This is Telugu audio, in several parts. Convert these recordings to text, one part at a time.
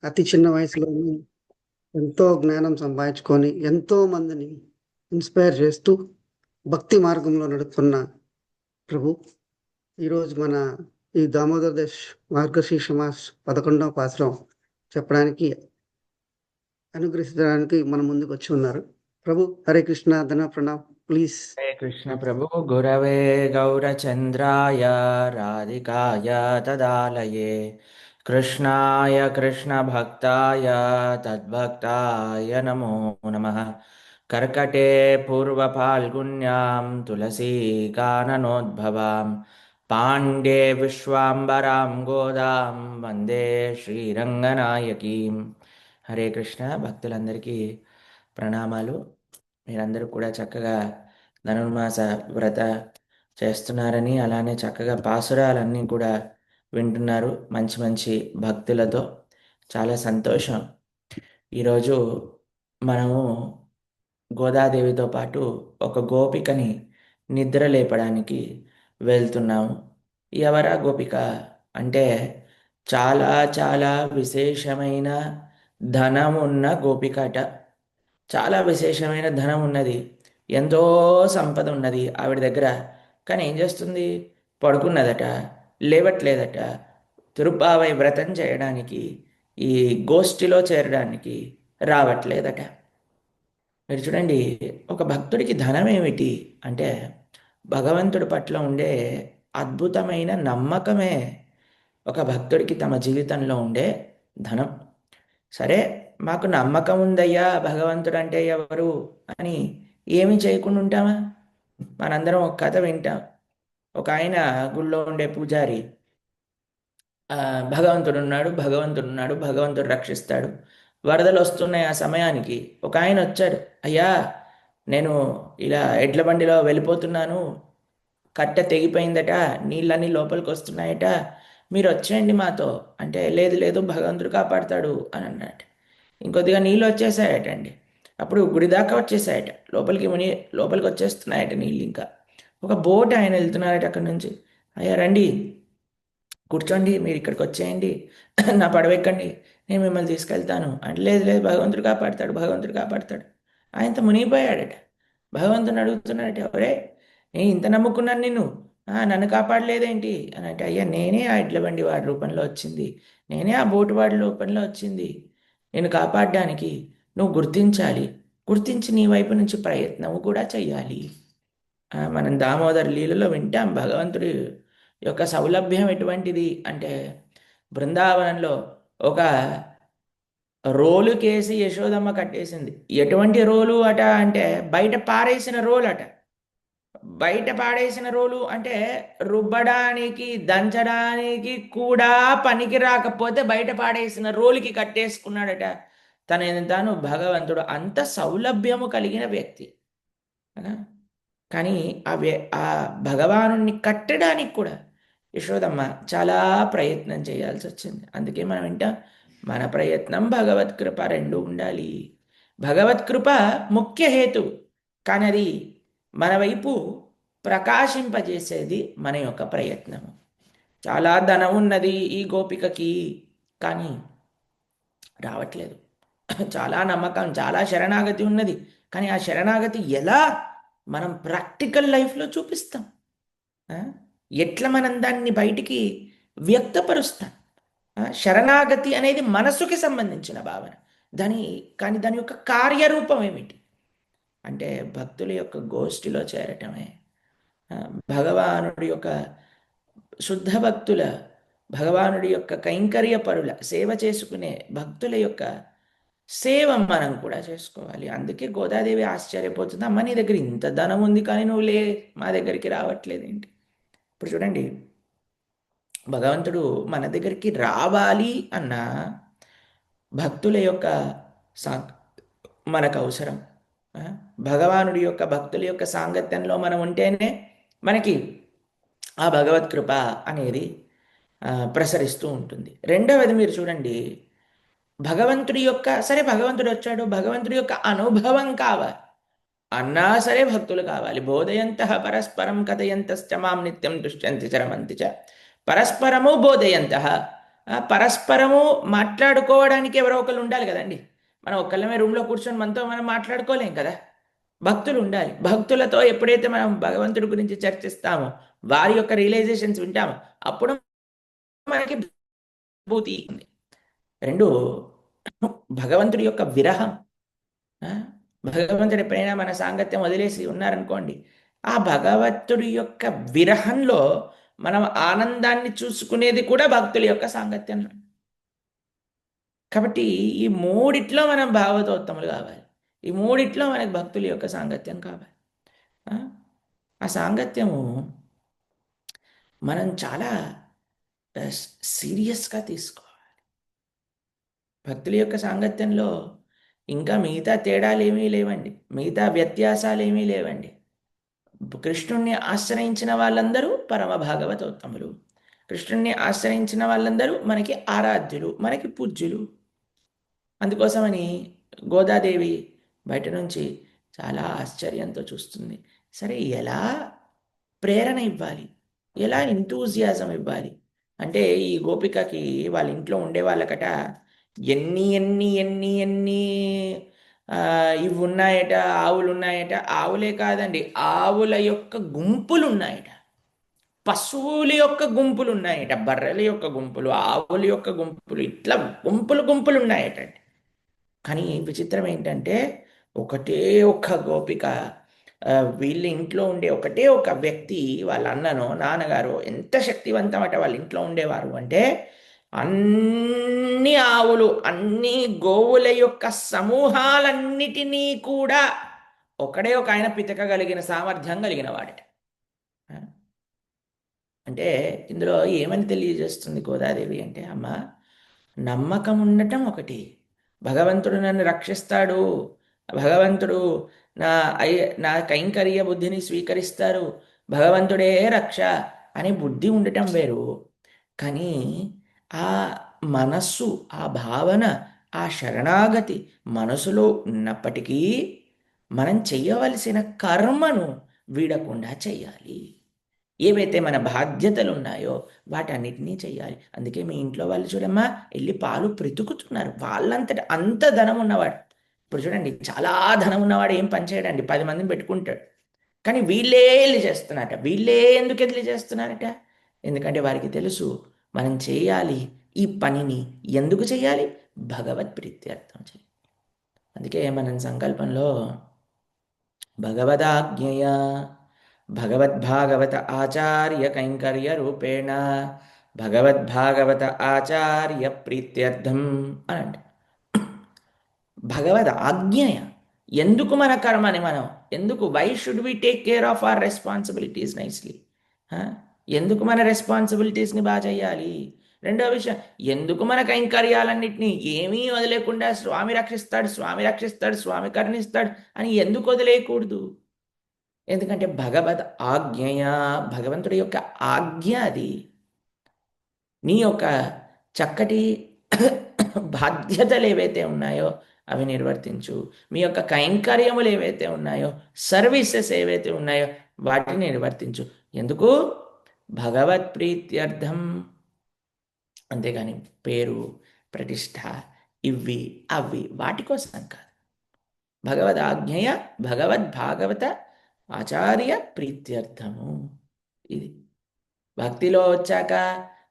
అతి చిన్న వయసులోనే ఎంతో జ్ఞానం సంపాదించుకొని ఎంతో మందిని ఇన్స్పైర్ చేస్తూ భక్తి మార్గంలో నడుపుతున్న ప్రభు ఈరోజు మన ఈ దామోదర్ దేశ్ మార్గశీర్ష మాస్ 11వ పాసురం చెప్పడానికి అనుగ్రహించడానికి మన ముందుకు వచ్చి ఉన్నారు. ప్రభు హరే కృష్ణ ధన ప్రణామ్ ప్లీజ్. హరే కృష్ణ ప్రభు గురవే గౌరచంద్రాయ రాధికాయ తదాలయే కృష్ణాయ కృష్ణ భక్తాయ తద్భక్తాయ నమో నమః కర్కటే పూర్వ ఫాల్గుణ్యాం తులసీ కాననోద్భవాం పాండే విశ్వాంబరాం గోదాం వందే శ్రీరంగనాయకీం. హరే కృష్ణ భక్తులందరికీ ప్రణామాలు. మీరందరూ కూడా చక్కగా ధనుర్మాస వ్రత చేస్తున్నారని, అలానే చక్కగా పాసురాలన్నీ కూడా వింటున్నారు మంచి మంచి భక్తులతో. చాలా సంతోషం. ఈరోజు మనము గోదాదేవితో పాటు ఒక గోపికని నిద్ర లేపడానికి వెళ్తున్నాము. ఎవరా గోపిక అంటే చాలా చాలా విశేషమైన ధనం ఉన్న గోపిక అట. చాలా విశేషమైన ధనం ఉన్నది, ఎంతో సంపద ఉన్నది ఆవిడ దగ్గర. కానీ ఏం చేస్తుంది? పడుకున్నదట, లేవట్లేదట. తిరుప్పావై వ్రతం చేయడానికి, ఈ గోష్ఠిలో చేరడానికి రావట్లేదట. మీరు చూడండి, ఒక భక్తుడికి ధనం ఏమిటి అంటే భగవంతుడి పట్ల ఉండే అద్భుతమైన నమ్మకమే ఒక భక్తుడికి తమ జీవితంలో ఉండే ధనం. సరే, మాకు నమ్మకం ఉందయ్యా భగవంతుడు అంటే ఎవరు అని ఏమీ చేయకుండా ఉంటామా? మనందరం ఒక కథ వింటాం. ఒక ఆయన గుళ్ళో ఉండే పూజారి, భగవంతుడు ఉన్నాడు, భగవంతుడు ఉన్నాడు, భగవంతుడు రక్షిస్తాడు. వరదలు వస్తున్నాయి. ఆ సమయానికి ఒక ఆయన వచ్చాడు. అయ్యా, నేను ఇలా ఎడ్ల బండిలో వెళ్ళిపోతున్నాను, కట్టె తెగిపోయిందట, నీళ్ళన్నీ లోపలికి వస్తున్నాయట, మీరు వచ్చేయండి మాతో అంటే, లేదు లేదు భగవంతుడు కాపాడతాడు అని అన్నాడు. ఇంకొద్దిగా నీళ్ళు వచ్చేసాయటండి. అప్పుడు గుడి దాకా వచ్చేసాయట, లోపలికి వచ్చేస్తున్నాయట నీళ్ళు. ఇంకా ఒక బోట్ ఆయన వెళ్తున్నారట అక్కడి నుంచి. అయ్యా రండి, కూర్చోండి, మీరు ఇక్కడికి వచ్చేయండి, నా పడవెక్కండి, నేను మిమ్మల్ని తీసుకెళ్తాను అంటే, లేదు లేదు భగవంతుడు కాపాడతాడు, భగవంతుడు కాపాడతాడు. ఆయనతో మునిగిపోయాడట. భగవంతుని అడుగుతున్నాడట, ఎవరే నేను ఇంత నమ్ముకున్నాను నిన్ను, నన్ను కాపాడలేదేంటి అని అంటే, అయ్యా నేనే ఆ ఇడ్ల బండి వాడి రూపంలో వచ్చింది, నేనే ఆ బోటు వాడి రూపంలో వచ్చింది నేను కాపాడడానికి. నువ్వు గుర్తించాలి, గుర్తించి నీ వైపు నుంచి ప్రయత్నం కూడా చెయ్యాలి. మనం దామోదర్ లీలలో వింటాం భగవంతుడి యొక్క సౌలభ్యం ఎటువంటిది అంటే, బృందావనంలో ఒక రోలు కేసి యశోదమ్మ కట్టేసింది. ఎటువంటి రోలు అట అంటే బయట పారేసిన రోలు అట. బయట పాడేసిన రోలు అంటే రుబ్బడానికి దంచడానికి కూడా పనికి రాకపోతే బయట పాడేసిన రోలుకి కట్టేసుకున్నాడట తాను భగవంతుడు. అంత సౌలభ్యము కలిగిన వ్యక్తి. కానీ ఆ భగవాను కట్టడానికి కూడా యశోదమ్మ చాలా ప్రయత్నం చేయాల్సి వచ్చింది. అందుకే మనం వింటాం, మన ప్రయత్నం భగవత్కృప రెండు ఉండాలి. భగవత్కృప ముఖ్య హేతు, కానీ అది మన వైపు ప్రకాశింపజేసేది మన యొక్క ప్రయత్నము. చాలా ధనం ఉన్నది ఈ గోపికకి, కానీ రావట్లేదు. చాలా నమ్మకం, చాలా శరణాగతి ఉన్నది, కానీ ఆ శరణాగతి ఎలా మనం ప్రాక్టికల్ లైఫ్లో చూపిస్తాం? ఎట్లా మనం దాన్ని బయటికి వ్యక్తపరుస్తాం? శరణాగతి అనేది మనసుకి సంబంధించిన భావన, కానీ దాని యొక్క కార్యరూపం ఏమిటి అంటే భక్తుల యొక్క గోష్ఠిలో చేరటమే. భగవానుడి యొక్క శుద్ధ భక్తుల, భగవానుడి యొక్క కైంకర్య పరుల సేవ చేసుకునే భక్తుల యొక్క సేవ మనం కూడా చేసుకోవాలి. అందుకే గోదాదేవి ఆశ్చర్యపోతుంది, అమ్మ నీ దగ్గర ఇంత ధనం ఉంది కానీ నువ్వు మా దగ్గరికి రావట్లేదు ఏంటి? ఇప్పుడు చూడండి, భగవంతుడు మన దగ్గరికి రావాలి అన్న భక్తుల యొక్క మనకు అవసరం. భగవానుడి యొక్క భక్తుల యొక్క సాంగత్యంలో మనం ఉంటేనే మనకి ఆ భగవత్కృప అనేది ప్రసరిస్తూ ఉంటుంది. రెండవది మీరు చూడండి, భగవంతుడి యొక్క భగవంతుడు వచ్చాడు, భగవంతుడి యొక్క అనుభవం కావాలి అన్నా సరే భక్తులు కావాలి. బోధయంత పరస్పరం కథయంతశ్చ మాం నిత్యం తుష్యంతి చరమంతి చ. పరస్పరము బోధయంత, పరస్పరము మాట్లాడుకోవడానికి ఎవరో ఒకరు ఉండాలి కదండి. మనం ఒక్కళ్ళమే రూమ్లో కూర్చొని మనతో మనం మాట్లాడుకోలేం కదా. భక్తులు ఉండాలి. భక్తులతో ఎప్పుడైతే మనం భగవంతుడి గురించి చర్చిస్తామో, వారి యొక్క రియలైజేషన్స్ వింటామో, అప్పుడు మనకి భూతి ఉంది. రెండు, భగవంతుడి యొక్క విరహం. ఆ, భగవంతుడు ఎప్పుడైనా మన సాంగత్యం వదిలేసి ఉన్నారనుకోండి, ఆ భగవంతుడి యొక్క విరహంలో మనం ఆనందాన్ని చూసుకునేది కూడా భక్తుల యొక్క సాంగత్యంలో. కాబట్టి ఈ మూడిట్లో మనం భాగవతోత్తములు కావాలి. ఈ మూడిట్లో మనకి భక్తుల యొక్క సాంగత్యం కావాలి. ఆ ఆ సాంగత్యము మనం చాలా సీరియస్గా తీసుకోవాలి. భక్తుల యొక్క సాంగత్యంలో ఇంకా మిగతా తేడాలు ఏమీ లేవండి, మిగతా వ్యత్యాసాలు ఏమీ లేవండి. కృష్ణుణ్ణి ఆశ్రయించిన వాళ్ళందరూ పరమ భాగవతోత్తములు. కృష్ణుణ్ణి ఆశ్రయించిన వాళ్ళందరూ మనకి ఆరాధ్యులు, మనకి పూజ్యులు. అందుకోసమని గోదాదేవి బయట నుంచి చాలా ఆశ్చర్యంతో చూస్తుంది. సరే, ఎలా ప్రేరణ ఇవ్వాలి, ఎలా ఎంతూజియాజం ఇవ్వాలి అంటే, ఈ గోపికకి వాళ్ళ ఇంట్లో ఉండే వాళ్ళకట ఎన్ని ఎన్ని ఎన్ని ఎన్ని ఇవి ఉన్నాయట, ఆవులు ఉన్నాయట. ఆవులే కాదండి, ఆవుల యొక్క గుంపులు ఉన్నాయట, పశువుల యొక్క గుంపులు ఉన్నాయట, బర్రెల యొక్క గుంపులు, ఆవుల యొక్క గుంపులు, ఇట్లా గుంపులు గుంపులు ఉన్నాయట. కానీ విచిత్రం ఏంటంటే, ఒకటే ఒక్క గోపిక, వీళ్ళ ఇంట్లో ఉండే ఒకటే ఒక వ్యక్తి, వాళ్ళ అన్ననో నాన్నగారు ఎంత శక్తివంతమట వాళ్ళ ఇంట్లో ఉండేవారు అంటే, అన్ని ఆవులు, అన్ని గోవుల యొక్క సమూహాలన్నిటినీ కూడా ఒకడే ఒక ఆయన పితకగలిగిన సామర్థ్యం కలిగిన వాడట. అంటే ఇందులో ఏమని తెలియజేస్తుంది గోదాదేవి అంటే, అమ్మ, నమ్మకం ఉండటం ఒకటి, భగవంతుడు నన్ను రక్షిస్తాడు, భగవంతుడు నా నా కైంకర్య బుద్ధిని స్వీకరిస్తారు, భగవంతుడే రక్ష అని బుద్ధి ఉండటం వేరు. కానీ ఆ మనస్సు, ఆ భావన, ఆ శరణాగతి మనసులో ఉన్నప్పటికీ మనం చెయ్యవలసిన కర్మను వీడకుండా చెయ్యాలి. ఏవైతే మన బాధ్యతలు ఉన్నాయో వాటన్నిటినీ చెయ్యాలి. అందుకే మీ ఇంట్లో వాళ్ళు చూడమ్మా, వెళ్ళి పాలు బ్రతుకుతున్నారు వాళ్ళంతట, అంత ధనం ఉన్నవాడు. ఇప్పుడు చూడండి, చాలా ధనం ఉన్నవాడు ఏం పని చేయడండి, 10 మందిని పెట్టుకుంటాడు. కానీ వీళ్ళే వెళ్ళి చేస్తున్నారట. వీళ్ళే ఎందుకు వెళ్ళి చేస్తున్నారట? ఎందుకంటే వారికి తెలుసు, మనం చేయాలి ఈ పనిని. ఎందుకు చేయాలి? భగవత్ ప్రీత్యర్థం చేయాలి. అందుకే మనం సంకల్పంలో భగవదాజ్ఞయ భగవద్భాగవత ఆచార్య కైంకర్య రూపేణ భగవద్భాగవత ఆచార్య ప్రీత్యర్థం అని అంట. భగవద్ ఆజ్ఞయ. ఎందుకు మన కర్మని మనం, ఎందుకు, why should we take care of our responsibilities nicely? ఎందుకు మన రెస్పాన్సిబిలిటీస్ని బాగా చేయాలి? రెండో విషయం, ఎందుకు మన కైంకర్యాలన్నింటినీ ఏమీ వదిలేకుండా స్వామి రక్షిస్తాడు, స్వామి రక్షిస్తాడు, స్వామి కరుణిస్తాడు అని ఎందుకు వదిలేయకూడదు? ఎందుకంటే భగవద్ ఆజ్ఞయ, భగవంతుడి యొక్క ఆజ్ఞ అది. నీ యొక్క చక్కటి బాధ్యతలు ఏవైతే ఉన్నాయో అవి నిర్వర్తించు. మీ యొక్క కైంకర్యములు ఏవైతే ఉన్నాయో, సర్వీసెస్ ఏవైతే ఉన్నాయో వాటిని నిర్వర్తించు. ఎందుకు? భగవత్ ప్రీత్యర్థం. అంతేగాని పేరు, ప్రతిష్ట, ఇవి అవి వాటి కోసం కాదు. భగవద్ ఆజ్ఞయ భగవద్భాగవత ఆచార్య ప్రీత్యర్థము. ఇది భక్తిలో వచ్చాక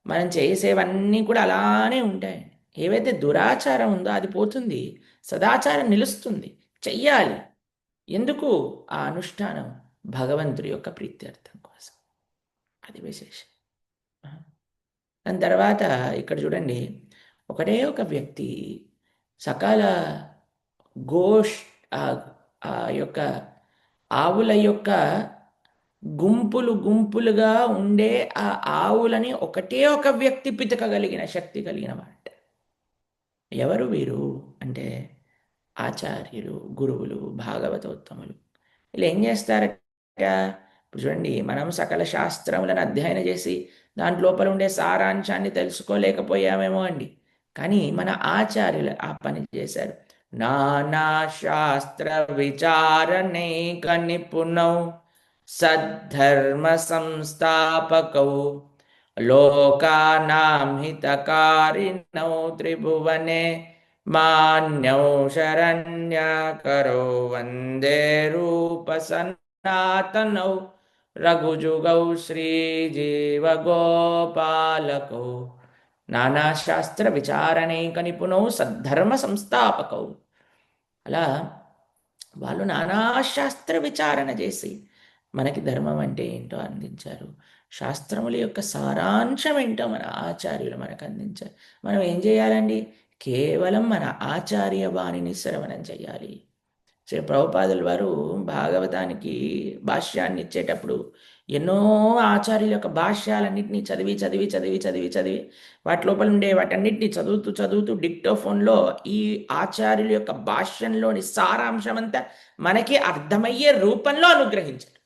మనం చేసేవన్నీ కూడా అలానే ఉంటాయండి. ఏవైతే దురాచారం ఉందో అది పోతుంది, సదాచారం నిలుస్తుంది. చెయ్యాలి. ఎందుకు? ఆ అనుష్ఠానం భగవంతుడి యొక్క ప్రీత్యర్థం కోసం. అది విశేషం. దాని తర్వాత ఇక్కడ చూడండి, ఒకటే ఒక వ్యక్తి సకాల గోష్ ఆ యొక్క ఆవుల యొక్క గుంపులు గుంపులుగా ఉండే ఆ ఆవులని ఒకటే ఒక వ్యక్తి పితకగలిగిన శక్తి కలిగిన వాడు. ఎవరు వీరు అంటే, ఆచార్యులు, గురువులు, భాగవతోత్తములు. వీళ్ళు ఏం చేస్తారట? ఇప్పుడు చూడండి, మనం సకల శాస్త్రములను అధ్యయనం చేసి దాంట్లోపల ఉండే సారాంశాన్ని తెలుసుకోలేకపోయామేమో అండి. కానీ మన ఆచార్యులు ఆ పని చేశారు. నానా శాస్త్ర విచారణైక నిపుణౌ సద్ధర్మ సంస్థాపకౌ లోకానాం హితకారిణౌ త్రిభువనే మాన్యౌ శరణ్యకరౌ వందే రూప సనాతనౌ రఘుజుగౌ శ్రీజీవగోపాలకౌ నానాశాస్త్ర విచారణైక నిపుణౌ సద్ధర్మ సంస్థాపకౌ. అలా వాళ్ళు నానాశాస్త్ర విచారణ చేసి మనకి ధర్మం అంటే ఏంటో అందించారు. శాస్త్రముల యొక్క సారాంశం ఏంటో మన ఆచార్యులు మనకు అందించారు. మనం ఏం చేయాలండి? కేవలం మన ఆచార్య వాణిని శ్రవణం చేయాలి. శ్రీ ప్రభుపాదుల వారు భాగవతానికి భాష్యాన్ని ఇచ్చేటప్పుడు ఎన్నో ఆచార్యుల యొక్క భాష్యాలన్నింటినీ చదివి చదివి చదివి చదివి చదివి వాటి లోపల ఉండే వాటన్నిటిని చదువుతూ చదువుతూ డిక్టోఫోన్లో ఈ ఆచార్యుల యొక్క భాష్యంలోని సారాంశం అంతా మనకి అర్థమయ్యే రూపంలో అనుగ్రహించారు.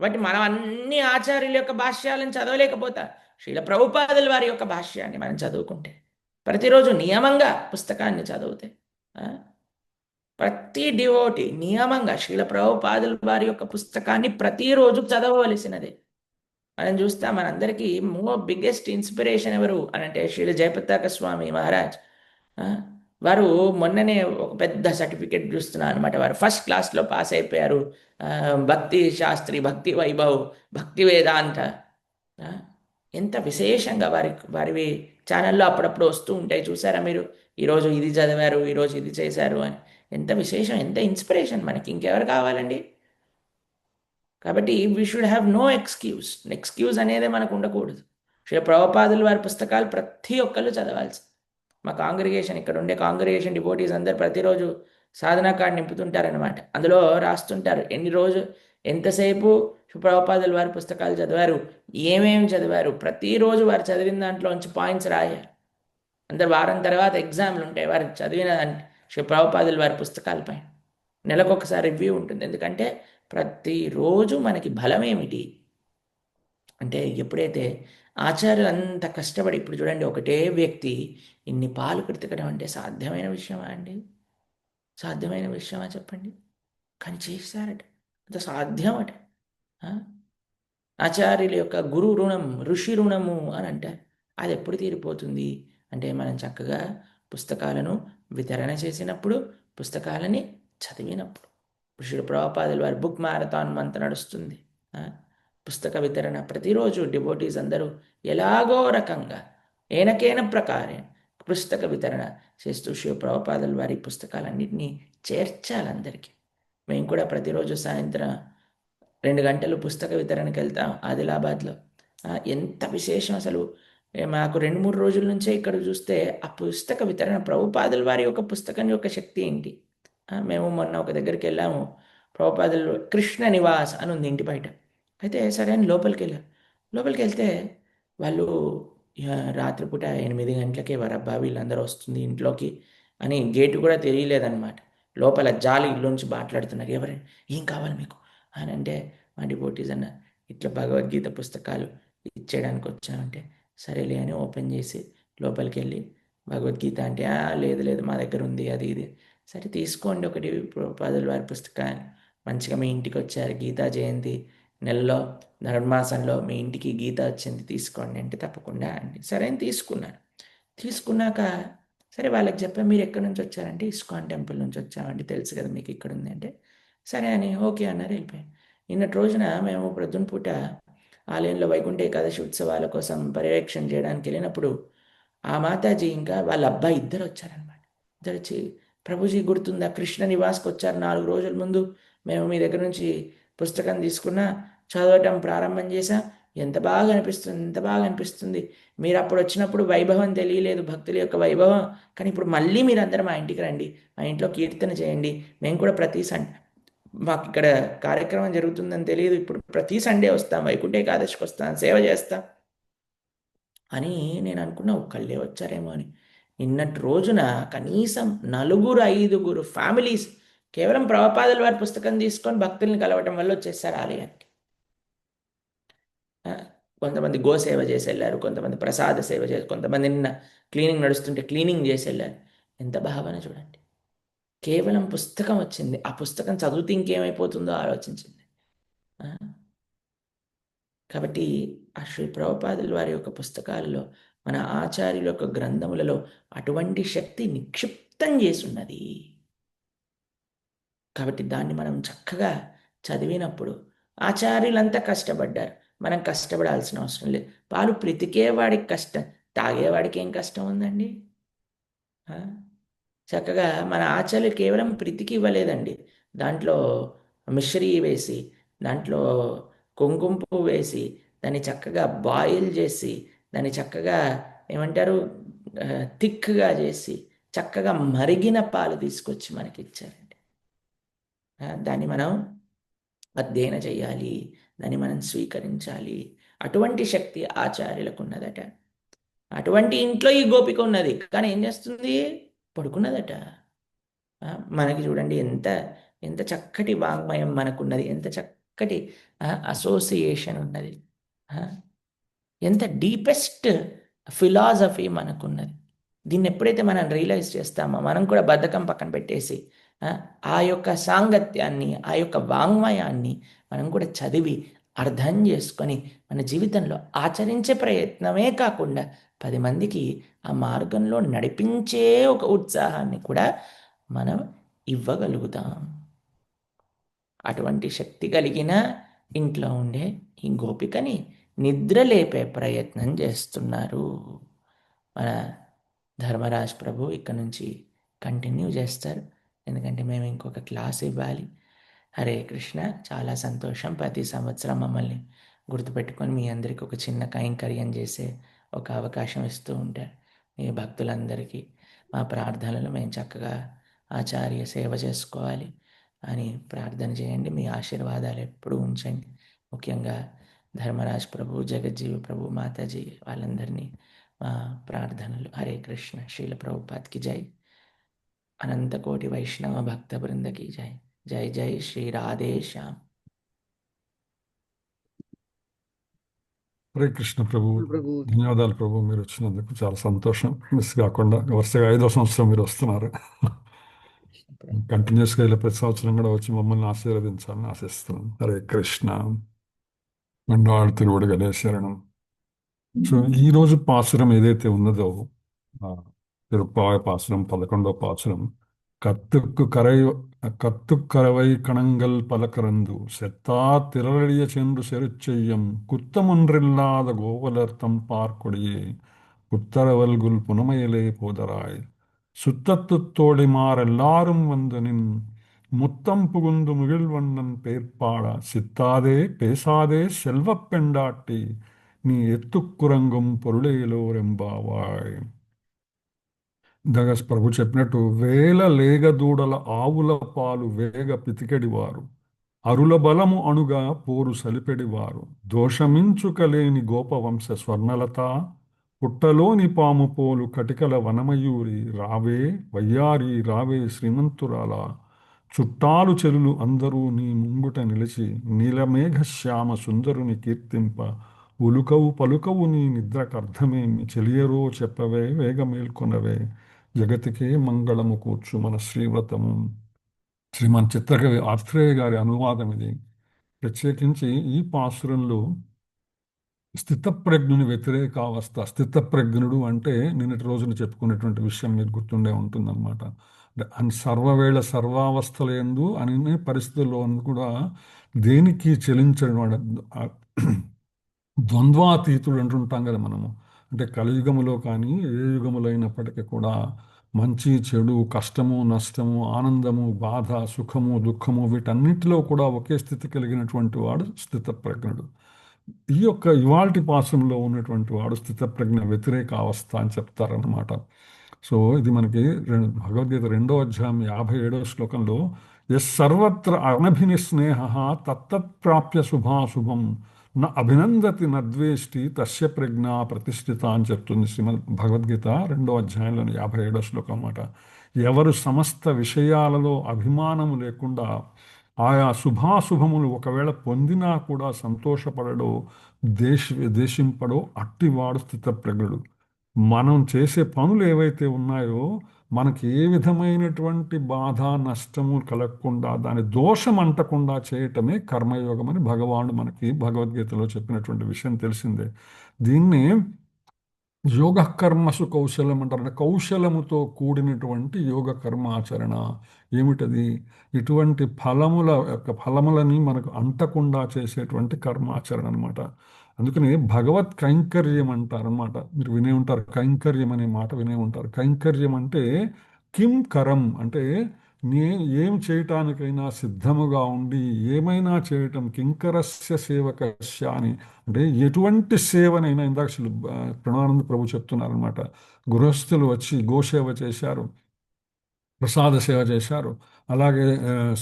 వాటి మనం అన్ని ఆచార్యుల యొక్క భాష్యాలను చదవలేకపోతా శ్రీల ప్రభుపాదుల వారి యొక్క భాష్యాన్ని మనం చదువుకుంటే, ప్రతిరోజు నియమంగా పుస్తకాన్ని చదివితే, ప్రతి డివోటి నియమంగా శ్రీల ప్రభుపాదుల వారి యొక్క పుస్తకాన్ని ప్రతిరోజు చదవవలసినదే. మనం చూస్తాం మనందరికీ బిగ్గెస్ట్ ఇన్స్పిరేషన్ ఎవరు అని అంటే శ్రీల జయపతాక స్వామి మహారాజ్. వారు మొన్ననే ఒక పెద్ద సర్టిఫికెట్ చూస్తున్నారు అనమాట. వారు ఫస్ట్ క్లాస్లో పాస్ అయిపోయారు. భక్తి శాస్త్రి, భక్తి వైభవ్, భక్తి వేదాంత. ఎంత విశేషంగా వారివి ఛానల్లో అప్పుడప్పుడు వస్తూ ఉంటాయి, చూసారా మీరు? ఈరోజు ఇది చదివారు, ఈరోజు ఇది చేశారు అని. ఎంత విశేషం, ఎంత ఇన్స్పిరేషన్! మనకి ఇంకెవరు కావాలండి? కాబట్టి we should have no excuse అనేదే మనకు ఉండకూడదు. శ్రీ ప్రభుపాదుల వారి పుస్తకాలు ప్రతి ఒక్కళ్ళు చదవాల్సి. మా కాంగ్రిగేషన్, ఇక్కడ ఉండే కాంగ్రిగేషన్ డివోటీస్ అందరు ప్రతిరోజు సాధనా కార్డు నింపుతుంటారనమాట. అందులో రాస్తుంటారు ఎన్ని రోజు ఎంతసేపు ప్రభుపాదుల వారి పుస్తకాలు చదివారు, ఏమేమి చదివారు. ప్రతిరోజు వారు చదివిన దాంట్లోంచి పాయింట్స్ రాయాలి. అందరు వారం తర్వాత ఎగ్జామ్లు ఉంటాయి వారు చదివిన శ్రీ ప్రభుపాదుల వారి పుస్తకాలపై. నెలకొకసారి రివ్యూ ఉంటుంది. ఎందుకంటే ప్రతిరోజు మనకి బలం ఏమిటి అంటే, ఎప్పుడైతే ఆచార్యులు అంత కష్టపడి, ఇప్పుడు చూడండి, ఒకటే వ్యక్తి ఇన్ని పాలు కృతికడం అంటే సాధ్యమైన విషయమా అండి? సాధ్యమైన విషయమా చెప్పండి? కానీ చేశారట, అంత సాధ్యమట. ఆచార్యుల యొక్క గురు రుణం, ఋషి రుణము అని అంటారు. అది ఎప్పుడు తీరిపోతుంది అంటే, మనం చక్కగా పుస్తకాలను వితరణ చేసినప్పుడు, పుస్తకాలని చదివినప్పుడు. శ్రీ ప్రభుపాదుల వారి బుక్ మ్యారథాన్ మంత్ నడుస్తుంది. పుస్తక వితరణ ప్రతిరోజు డివోటీస్ అందరూ ఎలాగో రకంగా ఏనకేన ప్రకారం పుస్తక వితరణ చేస్తూ శ్రీ ప్రభుపాదుల వారి పుస్తకాలన్నింటినీ చేర్చాలి అందరికీ. మేము కూడా ప్రతిరోజు సాయంత్రం 2 గంటలు పుస్తక వితరణకి వెళ్తాం ఆదిలాబాద్లో. ఎంత విశేషం అసలు! మాకు 2-3 రోజుల నుంచే ఇక్కడ చూస్తే ఆ పుస్తక వితరణ, ప్రభుపాదుల వారి యొక్క పుస్తకం యొక్క శక్తి ఏంటి. మేము మొన్న ఒక దగ్గరికి వెళ్ళాము, ప్రభుపాదుల కృష్ణ నివాస్ అని ఉంది ఇంటి బయట. అయితే సరే అని లోపలికి వెళ్తే వాళ్ళు రాత్రిపూట 8 గంటలకే వరబ్బా వీళ్ళందరూ వస్తుంది ఇంట్లోకి అని గేటు కూడా తెలియలేదన్నమాట. లోపల జాలి ఇల్లుంచి మాట్లాడుతున్నారు. ఎవరైనా ఏం కావాలి మీకు అని అంటే, మా డివోటీస్ అన్న ఇట్లా భగవద్గీత పుస్తకాలు ఇచ్చేయడానికి వచ్చామంటే, సరేలే అని ఓపెన్ చేసి లోపలికి వెళ్ళి భగవద్గీత అంటే, లేదు లేదు మా దగ్గర ఉంది అది ఇది. సరే తీసుకోండి ఒకటి ప్రభుపాదుల వారి పుస్తకాన్ని. మంచిగా మీ ఇంటికి వచ్చారు, గీతా జయంతి నెలలో ధనుర్మాసంలో మీ ఇంటికి గీత వచ్చింది, తీసుకోండి అంటే, తప్పకుండా అండి సరే అని తీసుకున్నాక సరే వాళ్ళకి చెప్పా, మీరు ఎక్కడి నుంచి వచ్చారంటే, ఇస్కాన్ టెంపుల్ నుంచి వచ్చామండి, తెలుసు కదా మీకు ఇక్కడ ఉంది అంటే, సరే అని ఓకే అన్నారు, వెళ్ళిపోయాను. నిన్నటి రోజున మేము ప్రొద్దున పూట ఆలయంలో వైకుంఠ ఏకాదశి ఉత్సవాల కోసం పర్యవేక్షణ చేయడానికి వెళ్ళినప్పుడు ఆ మాతాజీ ఇంకా వాళ్ళ అబ్బాయి ఇద్దరు వచ్చారనమాట. ఇద్దరు వచ్చి, ప్రభుజీ గుర్తుందా, కృష్ణ నివాస్కి వచ్చారు 4 రోజుల ముందు, మేము మీ దగ్గర నుంచి పుస్తకం తీసుకున్నా, చదవటం ప్రారంభం చేశా, ఎంత బాగా అనిపిస్తుంది. మీరు అప్పుడు వచ్చినప్పుడు వైభవం తెలియలేదు, భక్తుల యొక్క వైభవం. కానీ ఇప్పుడు మళ్ళీ మీరు అందరూ మా ఇంటికి రండి, మా ఇంట్లో కీర్తన చేయండి. మేము కూడా ప్రతి సండే, మాకు ఇక్కడ కార్యక్రమం జరుగుతుందని తెలియదు, ఇప్పుడు ప్రతి సండే వస్తాం, వైకుంఠ ఏకాదశికి వస్తాం, సేవ చేస్తాం అని నేను అనుకున్నా. ఒక్కళ్ళే వచ్చారేమో అని. నిన్నటి రోజున కనీసం 4-5 ఫ్యామిలీస్ కేవలం ప్రభుపాదుల వారి పుస్తకం తీసుకొని భక్తుల్ని కలవటం వల్ల వచ్చేసారు ఆలయానికి. కొంతమంది గోసేవ చేసి వెళ్ళారు, కొంతమంది ప్రసాద సేవ చేసి, కొంతమంది నిన్న క్లీనింగ్ నడుస్తుంటే క్లీనింగ్ చేసి వెళ్ళారు. ఎంత భావన చూడండి! కేవలం పుస్తకం వచ్చింది, ఆ పుస్తకం చదివితే ఇంకేమైపోతుందో ఆలోచించింది. కాబట్టి ఆ శ్రీ ప్రభుపాదుల వారి యొక్క పుస్తకాలలో, మన ఆచార్యుల యొక్క గ్రంథములలో అటువంటి శక్తి నిక్షిప్తం చేసి ఉన్నది. కాబట్టి దాన్ని మనం చక్కగా చదివినప్పుడు, ఆచార్యులంతా కష్టపడ్డారు, మనం కష్టపడాల్సిన అవసరం లేదు. పాలు పితికేవాడికి కష్టం, తాగేవాడికి ఏం కష్టం ఉందండి? ఆ? చక్కగా మన ఆచార్యులు కేవలం ప్రీతికి ఇవ్వలేదండి, దాంట్లో మిశ్రీ వేసి, దాంట్లో కుంకుమ పువ్వు వేసి, దాన్ని చక్కగా బాయిల్ చేసి, దాన్ని చక్కగా ఏమంటారు, థిక్గా చేసి, చక్కగా మరిగిన పాలు తీసుకొచ్చి మనకి ఇచ్చారండి. దాన్ని మనం అధ్యయనం చేయాలి, దాన్ని మనం స్వీకరించాలి. అటువంటి శక్తి ఆచార్యులకు ఉన్నదట. అటువంటి ఇంట్లో ఈ గోపిక ఉన్నది, కానీ ఏం చేస్తుంది? పడుకున్నదట. మనకి చూడండి ఎంత ఎంత చక్కటి వాంగ్మయం మనకున్నది, ఎంత చక్కటి అసోసియేషన్ ఉన్నది, ఎంత డీపెస్ట్ ఫిలాసఫీ మనకున్నది. దీన్ని ఎప్పుడైతే మనం రియలైజ్ చేస్తామో, మనం కూడా బద్ధకం పక్కన పెట్టేసి ఆ యొక్క సాంగత్యాన్ని, ఆ యొక్క వాంగ్మయాన్ని మనం కూడా చదివి అర్థం చేసుకొని మన జీవితంలో ఆచరించే ప్రయత్నమే కాకుండా 10 మందికి ఆ మార్గంలో నడిపించే ఒక ఉత్సాహాన్ని కూడా మనం ఇవ్వగలుగుతాం. అటువంటి శక్తి కలిగిన ఇంట్లో ఉండే ఈ గోపికని నిద్ర లేపే ప్రయత్నం చేస్తున్నారు. మన ధర్మరాజ్ ప్రభు ఇక్కడ నుంచి కంటిన్యూ చేస్తారు, ఎందుకంటే మేము ఇంకొక క్లాస్ ఇవ్వాలి. హరే కృష్ణ. చాలా సంతోషం, ప్రతి సంవత్సరం మమ్మల్ని గుర్తుపెట్టుకొని మీ అందరికీ ఒక చిన్న కైంకర్యం చేసే ఒక అవకాశం ఇస్తూ ఉంటారు. మీ భక్తులందరికీ మా ప్రార్థనలు మేము చక్కగా ఆచార్య సేవ చేసుకోవాలి అని ప్రార్థన చేయండి. మీ ఆశీర్వాదాలు ఎప్పుడూ ఉంచండి. ముఖ్యంగా ధర్మరాజ్ ప్రభు, జగజ్జీవి ప్రభు, మాతాజీ వాళ్ళందరినీ మా ప్రార్థనలు. హరే కృష్ణ. శ్రీల ప్రభుపాద్కి జై. అనంత కోటి వైష్ణవ భక్త బృందకి జై. జై జై శ్రీ రాధే శ్యామ్. హరే కృష్ణ ప్రభు. ప్రభు ధన్యవాదాలు ప్రభు, మీరు వచ్చినందుకు చాలా సంతోషం. మిస్ కాకుండా వరుసగా 5వ సంవత్సరం మీరు వస్తున్నారు. కంటిన్యూస్గా ఇలా ప్రతి సంవత్సరం కూడా వచ్చి మమ్మల్ని ఆశీర్వదించాలని ఆశిస్తున్నాం. హరే కృష్ణ. మెండాళ్ తిరువడుగలే శరణం. సో ఈ రోజు పాసురం ఏదైతే ఉన్నదో, ఆ, తిరుప్పాయ పాసురం 11వ పాసురం, கத்துக்கு கரை கத்துக்கரவை கணங்கள் பல கறந்து செத்தா திரளிய சென்று செருச்செய்யம் குத்தமொன்றில்லாத கோவலர்த்தம் பார்க்கொடியே புத்தரவல்குல் புனமையிலே போதராய் சுத்தத்துத் தோழிமார் எல்லாரும் வந்து நின் முத்தம் புகுந்து முகிழ்வண்ணன் பேர்ப்பாட சித்தாதே பேசாதே செல்வப் பெண்டாட்டி நீ ఎత్తుక్కురంగం పొరుళేలోరెంబావాయ్. దగస్ ప్రభు చెప్పినట్టు, వేల లేగదూడల ఆవుల పాలు వేగ పితికెడివారు, అరుల బలము అణుగా పోరు సలిపెడివారు, దోషమించుకలేని గోపవంశ స్వర్ణలత, పుట్టలోని పాము పోలు కటికల వనమయూరి, రావే వయ్యారి రావే శ్రీమంతురాల, చుట్టాలు చెలులు అందరూ నీ ముంగుట నిలిచి నీలమేఘ శ్యామ సుందరుని కీర్తింప, ఉలుకవు పలుకవు నీ నిద్రకర్థమేమి చెలియరో చెప్పవే వేగ మేల్కొనవే, జగతికే మంగళము కూర్చు మన శ్రీవ్రతము. శ్రీమాన్ చిత్రకవి ఆత్రేయ గారి అనువాదం ఇది. ప్రత్యేకించి ఈ పాసురంలో స్థితప్రజ్ఞుని వ్యతిరేకావస్థ, స్థితప్రజ్ఞుడు అంటే నిన్నటి రోజున చెప్పుకునేటువంటి విషయం మీకు గుర్తుండే ఉంటుందన్నమాట. అంటే సర్వవేళ సర్వావస్థలందు అన్ని పరిస్థితుల్లో కూడా దేనికి చెలించడం, ద్వంద్వాతీతుడు అంటుంటాం కదా మనము. అంటే కలియుగములో కానీ ఏ యుగములో అయినప్పటికీ కూడా మంచి చెడు, కష్టము నష్టము, ఆనందము బాధ, సుఖము దుఃఖము, వీటన్నిటిలో కూడా ఒకే స్థితి కలిగినటువంటి వాడు స్థితప్రజ్ఞుడు. ఈ యొక్క ఇవాల్టి పాశంలో ఉన్నటువంటి వాడు స్థితప్రజ్ఞ వ్యతిరేక అవస్థ అని చెప్తారన్నమాట. సో ఇది మనకి భగవద్గీత 2వ అధ్యాయం 57వ శ్లోకంలో, ఎస్ సర్వత్ర అనభినిస్నేహ తత్తత్ప్రాప్య శుభాశుభం నా అభినందతి నద్వేష్టి తస్య ప్రజ్ఞ ప్రతిష్ఠిత అని చెప్తుంది శ్రీమద్ భగవద్గీత 2వ అధ్యాయంలోని 57వ శ్లోకం అన్నమాట. ఎవరు సమస్త విషయాలలో అభిమానము లేకుండా ఆయా శుభాశుభములు ఒకవేళ పొందినా కూడా సంతోషపడడో దేశింపడో అట్టివాడు స్థితప్రజ్ఞుడు. మనం చేసే పనులు ఏవైతే ఉన్నాయో మనకి ఏ విధమైనటువంటి బాధ నష్టము కలగకుండా దాని దోషం అంటకుండా చేయటమే కర్మయోగం అని భగవానుడు మనకి భగవద్గీతలో చెప్పినటువంటి విషయం తెలిసిందే. దీన్ని యోగ కర్మసు కౌశలం అంటారు. అంటే కౌశలముతో కూడినటువంటి యోగ కర్మాచరణ. ఏమిటది? ఇటువంటి ఫలములని మనకు అంటకుండా చేసేటువంటి కర్మాచరణ అనమాట. అందుకని భగవత్ కైంకర్యం అంటారనమాట. మీరు వినే ఉంటారు, కైంకర్యం అనే మాట వినే ఉంటారు. కైంకర్యం అంటే కిం కరం అంటే నే ఏం చేయటానికైనా సిద్ధముగా ఉండి ఏమైనా చేయటం. కింకరస్య సేవకస్య అని అంటే ఎటువంటి సేవనైనా ఇందాక ప్రణానంద ప్రభు చెప్తున్నారనమాట. గృహస్థులు వచ్చి గోసేవ చేశారు, ప్రసాద సేవ చేశారు, అలాగే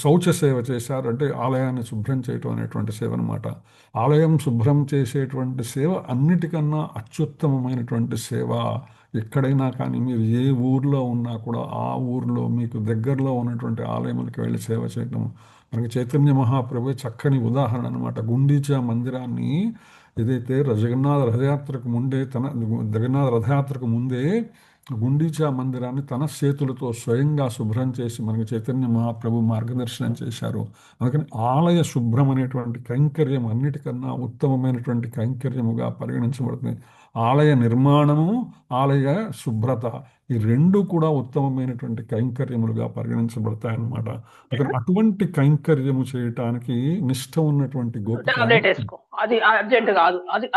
శౌచ సేవ చేశారు. అంటే ఆలయాన్ని శుభ్రం చేయటం అనేటువంటి సేవ అనమాట. ఆలయం శుభ్రం చేసేటువంటి సేవ అన్నిటికన్నా అత్యుత్తమమైనటువంటి సేవ. ఎక్కడైనా కానీ మీరు ఏ ఊర్లో ఉన్నా కూడా ఆ ఊర్లో మీకు దగ్గరలో ఉన్నటువంటి ఆలయములకు వెళ్ళి సేవ చేయటం. మనకి చైతన్య మహాప్రభు చక్కని ఉదాహరణ అనమాట. గుండీచా మందిరాన్ని ఏదైతే జగన్నాథ రథయాత్రకు ముందే గుండీచా మందిరాన్ని తన చేతులతో స్వయంగా శుభ్రం చేసి మనకి చైతన్య మహాప్రభు మార్గదర్శనం చేశారు. అందుకని ఆలయ శుభ్రం అనేటువంటి కైంకర్యం అన్నిటికన్నా ఉత్తమమైనటువంటి కైంకర్యముగా పరిగణించబడుతుంది. ఆలయ నిర్మాణము, ఆలయ శుభ్రత ఈ రెండు కూడా ఉత్తమమైనటువంటి కైంకర్యములుగా పరిగణించబడతాయన్నమాట. అందుకని అటువంటి కైంకర్యము చేయటానికి నిష్ఠ ఉన్నటువంటి గోపిక. టాబ్లెట్ వేసుకో, అది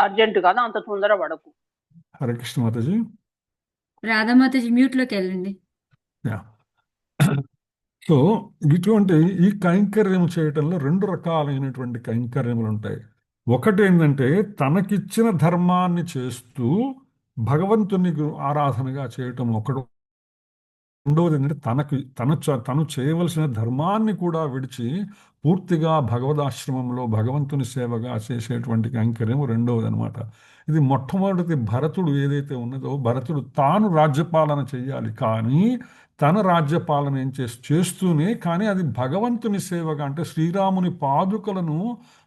అర్జెంట్ కాదు, అంత తొందర పడకు. హరే కృష్ణ మాతాజీ. రాధామాతాజీ మ్యూట్లోకి వెళ్ళండి. యా. సో ఇటువంటి ఈ కైంకర్యం చేయటంలో రెండు రకాలైనటువంటి కైంకర్యములు ఉంటాయి. ఒకటి ఏంటంటే తనకిచ్చిన ధర్మాన్ని చేస్తూ భగవంతుని ఆరాధనగా చేయటం ఒకడు. రెండవది ఏంటంటే తను చేయవలసిన ధర్మాన్ని కూడా విడిచి పూర్తిగా భగవదాశ్రమంలో భగవంతుని సేవగా చేసేటువంటి కైంకర్యం రెండవది అనమాట. ఇది మొట్టమొదటి భరతుడు ఏదైతే ఉన్నదో, భరతుడు తాను రాజ్యపాలన చెయ్యాలి, కానీ తన రాజ్యపాలన చేస్తూనే కానీ అది భగవంతుని సేవగా అంటే శ్రీరాముని పాదుకలను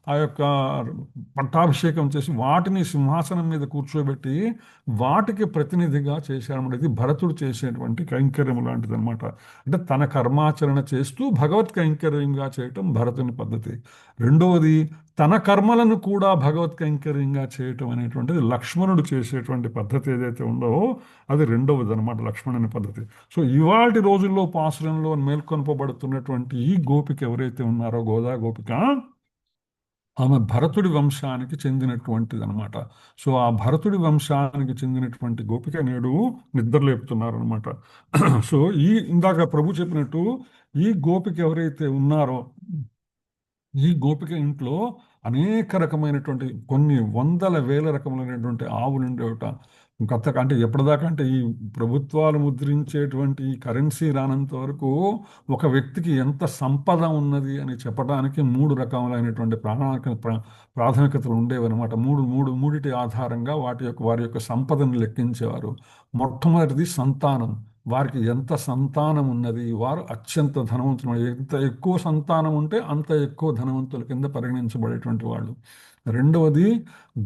ఆ యొక్క పట్టాభిషేకం చేసి వాటిని సింహాసనం మీద కూర్చోబెట్టి వాటికి ప్రతినిధిగా చేశారన్నమాట. ఇది భరతుడు చేసేటువంటి కైంకర్యం లాంటిది అనమాట. అంటే తన కర్మాచరణ చేస్తూ భగవత్ కైంకర్యంగా చేయటం భరతుని పద్ధతి. రెండవది తన కర్మలను కూడా భగవత్ కైంకర్యంగా చేయటం అనేటువంటిది లక్ష్మణుడు చేసేటువంటి పద్ధతి ఏదైతే ఉందో అది రెండవది అనమాట, లక్ష్మణుని పద్ధతి. సో ఇవాటి రోజుల్లో పాసురంలో మేల్కొల్పబడుతున్నటువంటి ఈ గోపిక ఎవరైతే ఉన్నారో, గోదా గోపిక, ఆమె భరతుడి వంశానికి చెందినటువంటిది అనమాట. సో ఆ భరతుడి వంశానికి చెందినటువంటి గోపిక నేడు నిద్రలేపుతున్నారు అనమాట. సో ఇందాక ప్రభు చెప్పినట్టు ఈ గోపిక ఎవరైతే ఉన్నారో, ఈ గోపిక ఇంట్లో అనేక రకమైనటువంటి కొన్ని వందల వేల రకములైనటువంటి ఆవులు ఉండేవట. అంటే ఎప్పటిదాకా అంటే ఈ ప్రభుత్వాలు ముద్రించేటువంటి ఈ కరెన్సీ రానంత వరకు ఒక వ్యక్తికి ఎంత సంపద ఉన్నది అని చెప్పడానికి మూడు రకములైనటువంటి ప్రాథమికతలు ఉండేవి అనమాట. మూడిటి ఆధారంగా వారి యొక్క సంపదను లెక్కించేవారు. మొట్టమొదటిది సంతానం. వారికి ఎంత సంతానం ఉన్నది, వారు అత్యంత ధనవంతులు. ఎంత ఎక్కువ సంతానం ఉంటే అంత ఎక్కువ ధనవంతుల కింద పరిగణించబడేటువంటి వాళ్ళు. రెండవది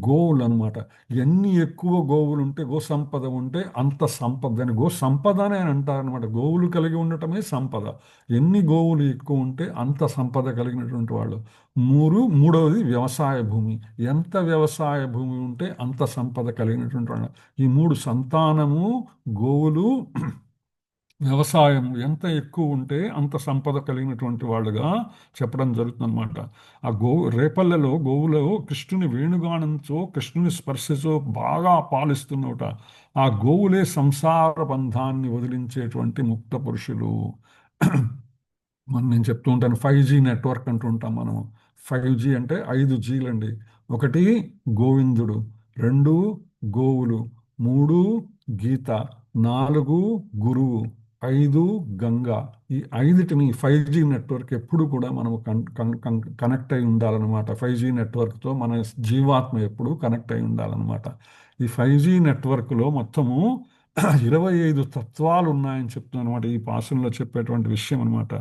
గోవులు అనమాట. ఎన్ని ఎక్కువ గోవులు ఉంటే, గో సంపద ఉంటే అంత సంపద అని గో సంపద అని అంటారనమాట. గోవులు కలిగి ఉండటమే సంపద. ఎన్ని గోవులు ఎక్కువ ఉంటే అంత సంపద కలిగినటువంటి వాళ్ళు. మూడవది వ్యవసాయ భూమి. ఎంత వ్యవసాయ భూమి ఉంటే అంత సంపద కలిగినటువంటి వాళ్ళు. ఈ మూడు, సంతానము, గోవులు, వ్యవసాయం ఎంత ఎక్కువ ఉంటే అంత సంపద కలిగినటువంటి వాళ్ళుగా చెప్పడం జరుగుతుందన్నమాట. ఆ రేపల్లెలో గోవులో కృష్ణుని వేణుగానంతో, కృష్ణుని స్పర్శతో బాగా పాలిస్తున్నట. ఆ గోవులే సంసార బంధాన్ని వదిలించేటువంటి ముక్త పురుషులు. నేను చెప్తూ ఉంటాను 5G నెట్వర్క్ అంటూ ఉంటాం మనం. 5G అంటే 5Gలు అండి. ఒకటి గోవిందుడు, 2 గోవులు, 3 గీత, 4 గురువు, 5 గంగా. ఈ 5టిని 5G నెట్వర్క్ ఎప్పుడు కూడా మనం కనెక్ట్ అయి ఉండాలన్నమాట. 5G నెట్వర్క్తో మన జీవాత్మ ఎప్పుడు కనెక్ట్ అయి ఉండాలన్నమాట. ఈ 5G నెట్వర్క్లో మొత్తము 25 తత్వాలు ఉన్నాయని చెప్తున్నాను అనమాట. ఈ పాసంలో చెప్పేటువంటి విషయం అనమాట.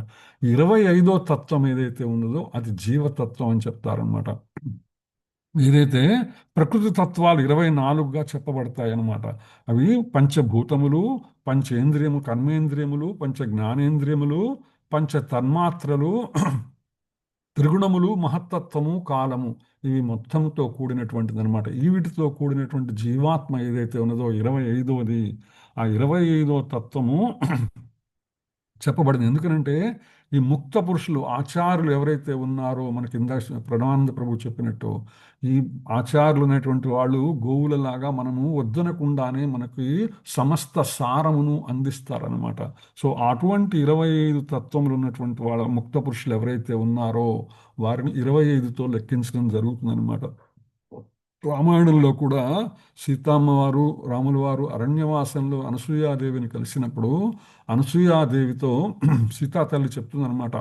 25వ తత్వం ఏదైతే ఉన్నదో అది జీవతత్వం అని చెప్తారనమాట. ఏదైతే ప్రకృతి తత్వాలు 24గా చెప్పబడతాయి అన్నమాట. అవి పంచభూతములు, పంచేంద్రియము కర్మేంద్రియములు, పంచ జ్ఞానేంద్రియములు, పంచ తన్మాత్రలు, త్రిగుణములు, మహత్తత్వము, కాలము, ఇవి మొత్తంతో కూడినటువంటిది అనమాట. ఈ వీటితో కూడినటువంటి జీవాత్మ ఏదైతే ఉన్నదో 25వది, ఆ 25వ తత్వము చెప్పబడింది. ఎందుకనంటే ఈ ముక్త పురుషులు ఆచార్యులు ఎవరైతే ఉన్నారో, మనకి ఇందాక ప్రణవానంద ప్రభు చెప్పినట్టు, ఈ ఆచార్యులు అనేటువంటి వాళ్ళు గోవులలాగా మనము వద్దనకుండానే మనకి సమస్త సారమును అందిస్తారనమాట. సో అటువంటి 25 తత్వములు ఉన్నటువంటి వాళ్ళ ముక్త పురుషులు ఎవరైతే ఉన్నారో వారిని 25తో లెక్కించడం జరుగుతుందన్నమాట. రామాయణంలో కూడా సీతమ్మ వారు, రాముల వారు అరణ్యవాసంలో అనసూయాదేవిని కలిసినప్పుడు అనసూయాదేవితో సీతా తల్లి చెప్తుందనమాట,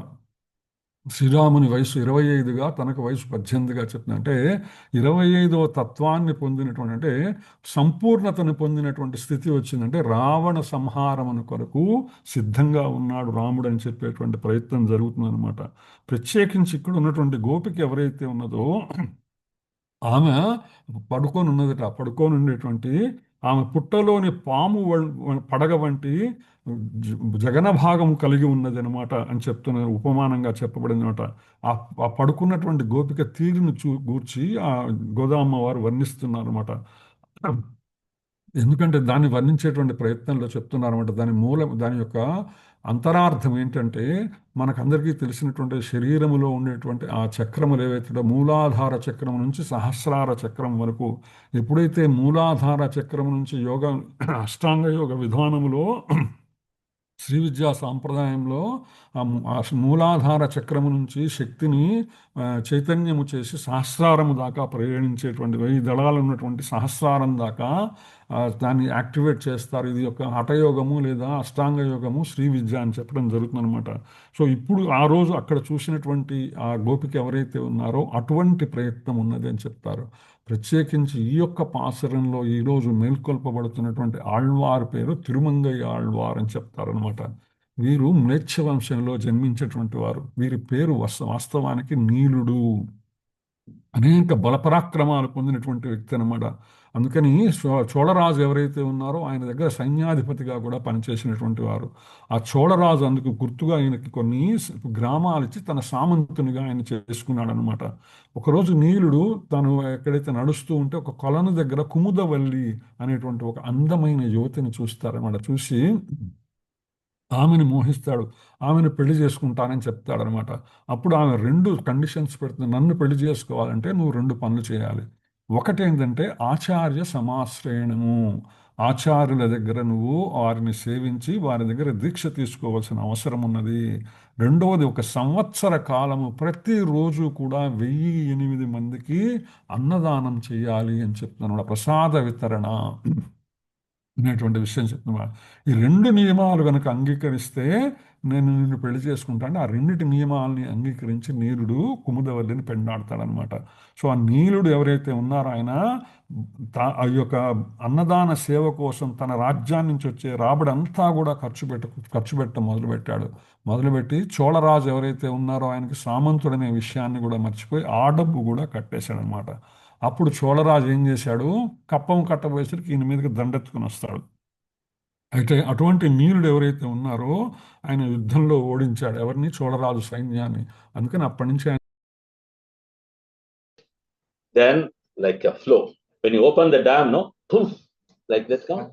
శ్రీరాముని వయసు 25గా తనకు వయసు 18గా చెప్తుంది. అంటే 25వ తత్వాన్ని పొందినటువంటి, అంటే సంపూర్ణతను పొందినటువంటి స్థితి వచ్చిందంటే రావణ సంహారమును కొరకు సిద్ధంగా ఉన్నాడు రాముడు అని చెప్పేటువంటి ప్రయత్నం జరుగుతుందన్నమాట. ప్రత్యేకించి ఇక్కడ ఉన్నటువంటి గోపిక ఎవరైతే ఉన్నదో ఆమె పడుకొని ఉన్నదట. పడుకొని ఉండేటువంటి ఆమె పుట్టలోని పాము పడగ వంటి జగన భాగం కలిగి ఉన్నది అనమాట అని చెప్తున్నారు, ఉపమానంగా చెప్పబడింది అనమాట. ఆ పడుకున్నటువంటి గోపిక తీరును గూర్చి ఆ గోదామ్మ వారు వర్ణిస్తున్నారు అనమాట. ఎందుకంటే దాన్ని వర్ణించేటువంటి ప్రయత్నంలో చెప్తున్నారన్నమాట. దాని యొక్క అంతరార్థం ఏంటంటే, మనకందరికీ తెలిసినటువంటి శరీరములో ఉండేటువంటి ఆ చక్రములు ఏవైతే మూలాధార చక్రం నుంచి సహస్రార చక్రం వరకు, ఎప్పుడైతే మూలాధార చక్రం నుంచి అష్టాంగ యోగ విధానములో శ్రీ విద్యా సాంప్రదాయంలో ఆ మూలాధార చక్రము నుంచి శక్తిని చైతన్యము చేసి సహస్రారము దాకా ప్రయాణించేటువంటి 1000 దళాలు ఉన్నటువంటి సహస్రారం దాకా దాన్ని యాక్టివేట్ చేస్తారు. ఇది ఒక హఠయోగము లేదా అష్టాంగ యోగము శ్రీ విద్య అని చెప్పడం జరుగుతుందన్నమాట. సో ఇప్పుడు ఆ రోజు అక్కడ చూసినటువంటి ఆ గోపిక ఎవరైతే ఉన్నారో అటువంటి ప్రయత్నం ఉన్నది అని చెప్తారు. ప్రత్యేకించి ఈ యొక్క పాసరంలో ఈరోజు మేల్కొల్పబడుతున్నటువంటి ఆళ్వార్ పేరు తిరుమంగయ్య ఆళ్వార్ అని చెప్తారనమాట. వీరు మ్లేచ్ఛ వంశంలో జన్మించేటువంటి వారు. వీరి పేరు వాస్తవానికి నీలుడు. అనేక బలపరాక్రమాలు పొందినటువంటి వ్యక్తి అనమాట. అందుకని చోళరాజు ఎవరైతే ఉన్నారో ఆయన దగ్గర సైన్యాధిపతిగా కూడా పనిచేసినటువంటి వారు. ఆ చోళరాజు అందుకు గుర్తుగా ఆయనకి కొన్ని గ్రామాలు ఇచ్చి తన సామంతునిగా ఆయన చేసుకున్నాడు అనమాట. ఒకరోజు నీలుడు తను ఎక్కడైతే నడుస్తూ ఉంటే ఒక కొలను దగ్గర కుముదవల్లి అనేటువంటి ఒక అందమైన యువతిని చూస్తారనమాట. చూసి ఆమెను మోహిస్తాడు, ఆమెను పెళ్లి చేసుకుంటానని చెప్తాడనమాట. అప్పుడు ఆమె 2 కండిషన్స్ పెడుతుంది. నన్ను పెళ్లి చేసుకోవాలంటే నువ్వు 2 పనులు చేయాలి. ఒకటేంటంటే ఆచార్య సమాశ్రయణము, ఆచార్యుల దగ్గర నువ్వు వారిని సేవించి వారి దగ్గర దీక్ష తీసుకోవాల్సిన అవసరం ఉన్నది. రెండవది 1 సంవత్సర కాలము ప్రతిరోజు కూడా 1008 మందికి అన్నదానం చేయాలి అని చెప్తున్నాడు. ప్రసాద వితరణ అనేటువంటి విషయం చెప్తున్నా. ఈ 2 నియమాలు కనుక అంగీకరిస్తే నేను నిన్ను పెళ్లి చేసుకుంటాను. ఆ 2 నియమాలని అంగీకరించి నీలుడు కుముదవల్లిని పెండాడతాడనమాట. సో ఆ నీలుడు ఎవరైతే ఉన్నారో ఆయన ఆ యొక్క అన్నదాన సేవ కోసం తన రాజ్యాన్ని నుంచి వచ్చే రాబడంతా కూడా ఖర్చు పెట్ట మొదలుపెట్టి చోళరాజు ఎవరైతే ఉన్నారో ఆయనకి సామంతుడనే విషయాన్ని కూడా మర్చిపోయి ఆ డబ్బు కూడా కట్టేశాడనమాట. అప్పుడు చోళరాజు ఏం చేశాడు, కప్పం కట్టబోయేసరికి ఈయన మీదకి దండెత్తుకుని వస్తాడు. అయితే అటువంటి నీలుడు ఎవరైతే ఉన్నారో ఆయన యుద్ధంలో ఓడించాడు ఎవరిని, చోళరాజు సైన్యాన్ని. అందుకని అప్పటి నుంచి ఆయన then like a flow, when you open the dam, no, poof, like this come,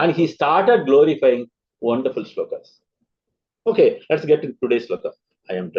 and he started glorifying wonderful shlokas. Okay, let's get into today's shloka. I am